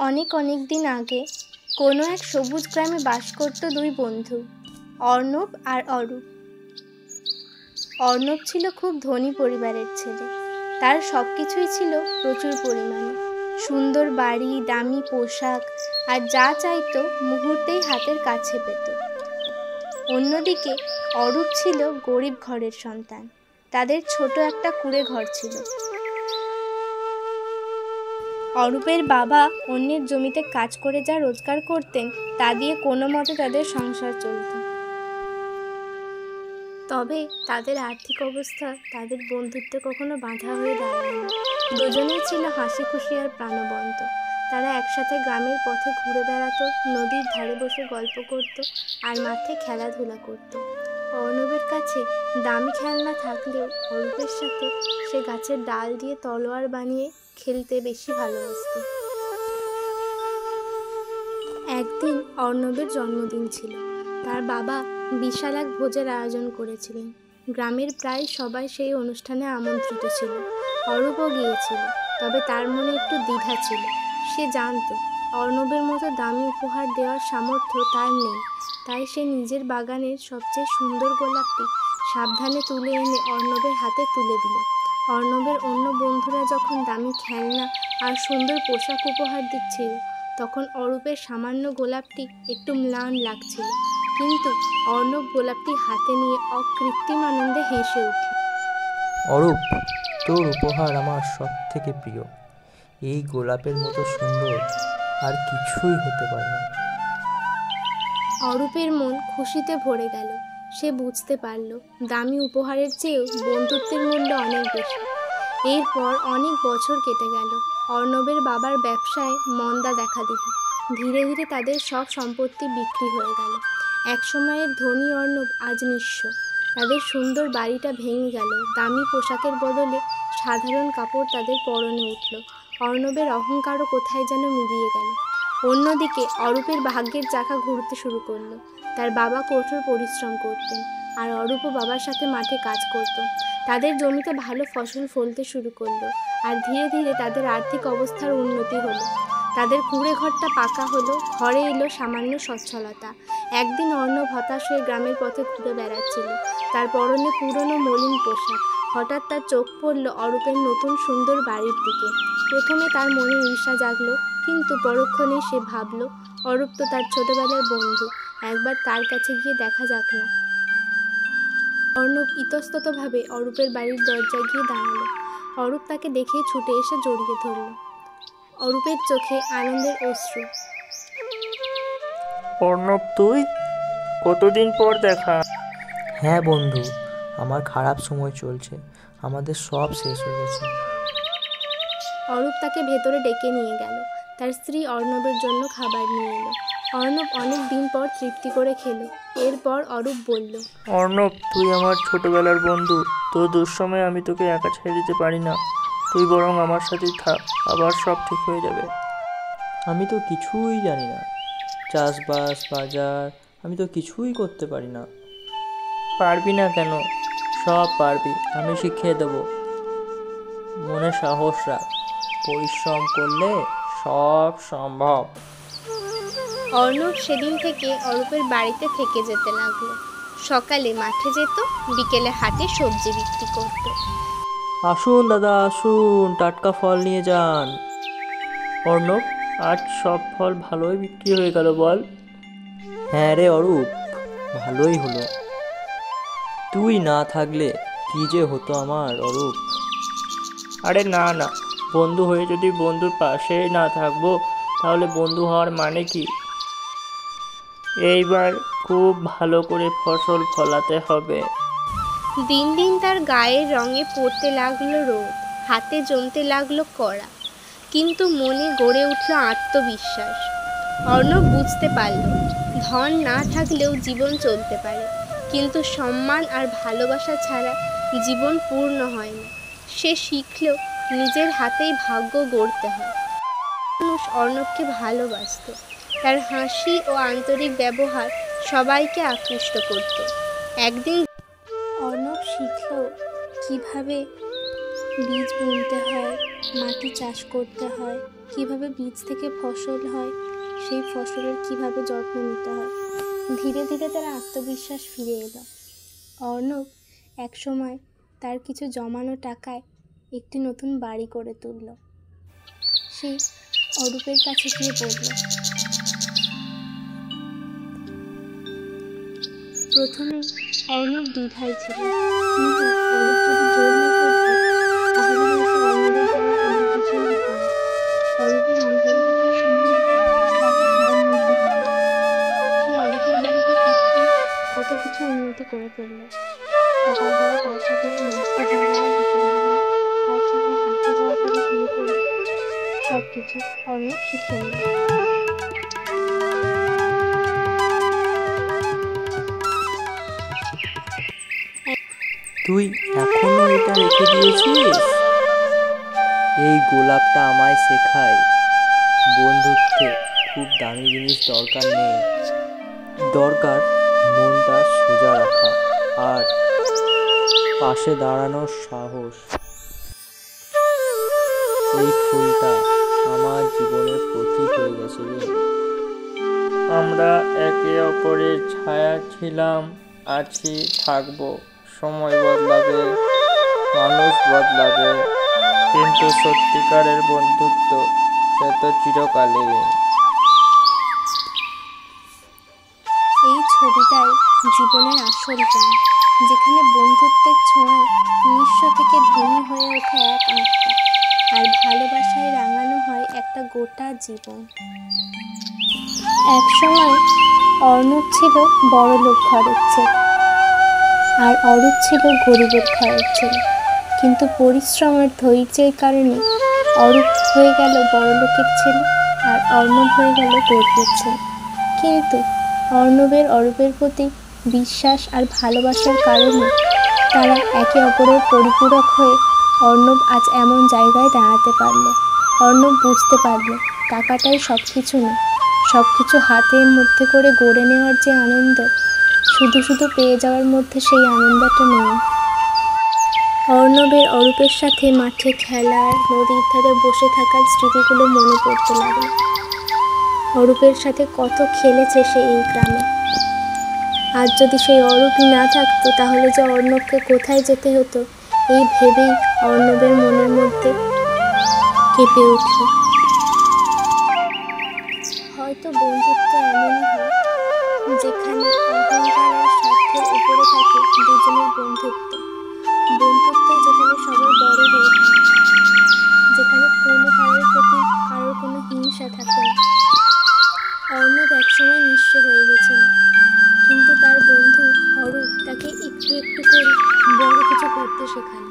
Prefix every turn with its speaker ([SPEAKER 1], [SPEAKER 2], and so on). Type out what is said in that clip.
[SPEAKER 1] অনেক অনেক দিন আগে কোনো এক সবুজ গ্রামে বাস করত দুই বন্ধু, অর্ণব আর অরূপ। অর্ণব ছিল খুব ধনী পরিবারের ছেলে। তার সব কিছুই ছিল প্রচুর পরিমাণে, সুন্দর বাড়ি, দামি পোশাক, আর যা চাইতো মুহূর্তেই হাতের কাছে পেত। অন্যদিকে অরূপ ছিল গরিব ঘরের সন্তান। তাদের ছোট একটা কুঁড়ে ঘর ছিল। অরূপের বাবা অন্যের জমিতে কাজ করে যা রোজগার করতেন তা দিয়ে কোনো মতে তাদের সংসার চলত। তবে তাদের আর্থিক অবস্থা তাদের বন্ধুত্বে কখনো বাধা হয়ে দাঁড়ায়নি। দুজনেই ছিল হাসি খুশি আর প্রাণবন্ত। তারা একসাথে গ্রামের পথে ঘুরে বেড়াতো, নদীর ধারে বসে গল্প করত আর মাঠে খেলাধুলা করত। অর্ণবের কাছে দামি খেলনা থাকলেও অরূপের সাথে সে গাছের ডাল দিয়ে তলোয়ার বানিয়ে খেলতে বেশি ভালোবাসত। একদিন অর্ণবের জন্মদিন ছিল। তার বাবা বিশাল এক ভোজের আয়োজন করেছিলেন। গ্রামের প্রায় সবাই সেই অনুষ্ঠানে আমন্ত্রিত ছিল। অরূপও গিয়েছিল, তবে তার মনে একটু দ্বিধা ছিল। সে জানত অর্ণবের মতো দামি উপহার দেওয়ার সামর্থ্য তার নেই। তাই সে নিজের বাগানের সবচেয়ে সুন্দর গোলাপটি সাবধানে তুলে এনে অর্ণবের হাতে তুলে দিল। অর্ণবের অন্য বন্ধুরা যখন দামি খেলনা আর সুন্দর পোশাক উপহার দিচ্ছিল, তখন অরূপের সামান্য গোলাপটি একটু ম্লান লাগছিল। কিন্তু অর্ণব গোলাপটি হাতে নিয়ে অকৃত্রিম আনন্দে হেসে উঠল।
[SPEAKER 2] অরূপ, তোর উপহার আমার সব থেকে প্রিয়। এই গোলাপের মতো সুন্দর আর কিছুই হতে পারে না।
[SPEAKER 1] অরূপের মন খুশিতে ভরে গেল। সে বুঝতে পারল দামি উপহারের চেয়েও বন্ধুত্বের মূল্য অনেক বেশি। এরপর অনেক বছর কেটে গেল। অর্ণবের বাবার ব্যবসায় মন্দা দেখা দিল। ধীরে ধীরে তাদের সব সম্পত্তি বিক্রি হয়ে গেল। একসময়ের ধনী অর্ণব আজ নিঃস্ব। তাদের সুন্দর বাড়িটা ভেঙে গেল। দামি পোশাকের বদলে সাধারণ কাপড় তাদের পরনে উঠল। অর্ণবের অহংকারও কোথায় যেন মিলিয়ে গেল। অন্যদিকে অরূপের ভাগ্যের চাকা ঘুরতে শুরু করলো। তার বাবা কঠোর পরিশ্রম করতেন, আর অরূপও বাবার সাথে মাঠে কাজ করত। তাদের জমিতে ভালো ফসল ফলতে শুরু করলো, আর ধীরে ধীরে তাদের আর্থিক অবস্থার উন্নতি হলো। তাদের কুঁড়ে ঘরটা পাকা হলো, ঘরে এলো সামান্য সচ্ছলতা। একদিন অর্ণব হতাশ হয়ে গ্রামের পথে ঘুরে বেড়াচ্ছিল। তার পরনে পুরনো মলিন পোশাক। হঠাৎ তার চোখ পড়ল অরূপের নতুন সুন্দর বাড়ির দিকে। প্রথমে তার মনে ঈর্ষা জাগলো, কিন্তু পরক্ষণেই সে ভাবল অরূপ তো তার ছোটবেলার বন্ধু, একবার তার কাছে গিয়ে দেখা যাক না। অর্ণব ইতস্ততভাবে অরূপের বাড়ির দরজায় গিয়ে দাঁড়ালো। অরূপ তাকে দেখে ছুটে এসে জড়িয়ে ধরল। অরূপের চোখে আনন্দের অশ্রু।
[SPEAKER 3] অর্ণব, তুই? কতদিন পর দেখা।
[SPEAKER 2] হ্যাঁ বন্ধু, আমার খারাপ সময় চলছে, আমাদের সব শেষ হয়ে গেছে।
[SPEAKER 1] অরূপ তাকে ভেতরে ডেকে নিয়ে গেল। তার স্ত্রী অর্ণবের জন্য খাবার নিয়ে এলো। অর্ণব অনেক দিন পর তৃপ্তি করে খেলো। এরপর অরূপ বলল,
[SPEAKER 3] অর্ণব, তুই আমার ছোটবেলার বন্ধু। তোর দুঃসময়ে আমি তোকে একা ছেড়ে দিতে পারি না। তুই বরং আমার সাথেই থাক, আবার সব ঠিক হয়ে যাবে।
[SPEAKER 2] আমি তো কিছুই জানি না, চাষবাস, বাজার, আমি তো কিছুই করতে পারি না।
[SPEAKER 3] পারবি না কেন? সব পারবি, আমি শিখিয়ে দেবো। মনে সাহস রাখ, পরিশ্রম করলে সব সম্ভব।
[SPEAKER 1] অর্ণব সেদিন থেকে অরূপের বাড়িতে থেকে যেতে লাগলো। সকালে মাঠে যেত, বিকেলে হাটে সবজি বিক্রি করত।
[SPEAKER 2] আসুন দাদা, আসুন, টাটকা ফল নিয়ে যান।
[SPEAKER 3] অর্ণব, আজ সব ফল ভালোই বিক্রি হয়ে গেল বল।
[SPEAKER 2] হ্যাঁ রে অরূপ, ভালোই হলো। তুই না থাকলে কি যে হতো আমার অরূপ।
[SPEAKER 3] আরে না না, বন্ধু হয়ে যদি বন্ধুর পাশে না থাকবো তাহলে বন্ধু হওয়ার মানে কি? এইবার খুব ভালো করে ফসল ফলাতে হবে।
[SPEAKER 1] দিন দিন তার গায়ের রঙে পড়তে লাগলো রোদ, হাতে জমতে লাগলো কড়া, কিন্তু মনে গড়ে উঠল আত্মবিশ্বাস। অর্ণব বুঝতে পারল ধন না থাকলেও জীবন চলতে পারে, কিন্তু সম্মান আর ভালোবাসা ছাড়া জীবন পূর্ণ হয় না। সে শিখল নিজের হাতেই ভাগ্য গড়তে হয়। মানুষ অর্ণবকে ভালোবাসত। তার হাসি ও আন্তরিক ব্যবহার সবাইকে আকৃষ্ট করত। একদিন অর্ণব শিখল কিভাবে বীজ বুনতে হয়, মাটি চাষ করতে হয়, কিভাবে বীজ থেকে ফসল হয়, সেই ফসলের কিভাবে যত্ন নিতে হয়। ধীরে ধীরে তার আত্মবিশ্বাস ফিরে এলো। অর্ণব একসময় তার কিছু জমানো টাকায় একটি নতুন বাড়ি করে তুলল। সে অরূপের কাছে গিয়ে বলল, প্রথমে অর্ণব দ্বিধায় ছিল, কিন্তু অরূপ যদি জোর না করত তাহলে হয়তো অর্ণবের দ্বারা কোনো কিছুই হতো না। অরূপের অন্তরের কথা শুনে তাকে ভয় মনে হলো। সে অরূপের বাড়িতে থাকতে কত কিছু উন্নতি করে ফেলল। সকালবেলা বাসা থেকে নাস্তা খাওয়া দিতে লাগলো, তার সঙ্গে হাঁটতে যাওয়া থেকে শুরু করে সব কিছু অর্ণব শিখে নিল।
[SPEAKER 2] তুই এখনো এটা রেখে দিয়েছিস? এই গোলাপটা আমায় শেখায় বন্ধুত্বে খুব দামি জিনিস দরকার নেই, দরকার মনটা সোজা রাখা আর পাশে দাঁড়ানোর সাহস। এই ফুলটা আমার জীবনের প্রতীক হয়ে গেছে রে।
[SPEAKER 3] আমরা একে অপরের ছায়া ছিলাম, আছি, থাকবো। সময় বদলাবে, মানুষ বদলাবে, কিন্তু সত্যিকারের বন্ধুত্ব সে তো চিরকালীন।
[SPEAKER 1] এই ছবিটাই জীবনের আসল গান, যেখানে বন্ধুত্বের ছোঁয়ায় নিঃস্ব থেকে ধনী হয়ে ওঠে এক আত্মা, আর ভালোবাসায় রাঙানো হয় একটা গোটা জীবন। একসময় অর্ণব ছিল বড়লোক ঘরের ছেলে, আর অরূপ ছিল গরিবের ঘরের ছেলে। কিন্তু পরিশ্রম আর ধৈর্যের কারণে অরূপ হয়ে গেল বড়লোকের ছেলে, আর অর্ণব হয়ে গেল গরিবের ছেলে। কিন্তু অরূপের প্রতি বিশ্বাস আর ভালোবাসার কারণে তারা একে অপরের পরিপূরক হয়ে অর্ণব আজ এমন জায়গায় দাঁড়াতে পারল। অর্ণব বুঝতে পারল টাকাটাই সব কিছু না, সব কিছু হাতের মধ্যে করে গড়ে নেওয়ার যে আনন্দ, শুধু শুধু পেয়ে যাওয়ার মধ্যে সেই আনন্দটা নেই। অরূপের সাথে মাঠে খেলার, নদীর ধারে বসে থাকার স্মৃতিগুলো মনে পড়তে লাগলো। অরূপের সাথে কত খেলেছে সে এই গ্রামে। আজ যদি সেই অরূপই না থাকতো তাহলে যে অর্ণবকে কোথায় যেতে হতো, এই ভেবেই অর্ণবের মনের মধ্যে কেঁপে উঠল। হয়তো বন্ধুত্ব এমনই হয়, যেখানে অহংকার আর স্বার্থের উপরে থাকে দুজনের বন্ধুত্ব। বন্ধুত্বই যেখানে সবার বড় হয়ে থাকে, যেখানে কোনো কারোর প্রতি কারোর কোনো হিংসা থাকে না। অর্ণব একসময় নিঃস্ব হয়ে গেছিল, কিন্তু তার বন্ধু অরূপ তাকে একটু একটু করে বড় কিছু করতে শেখালো।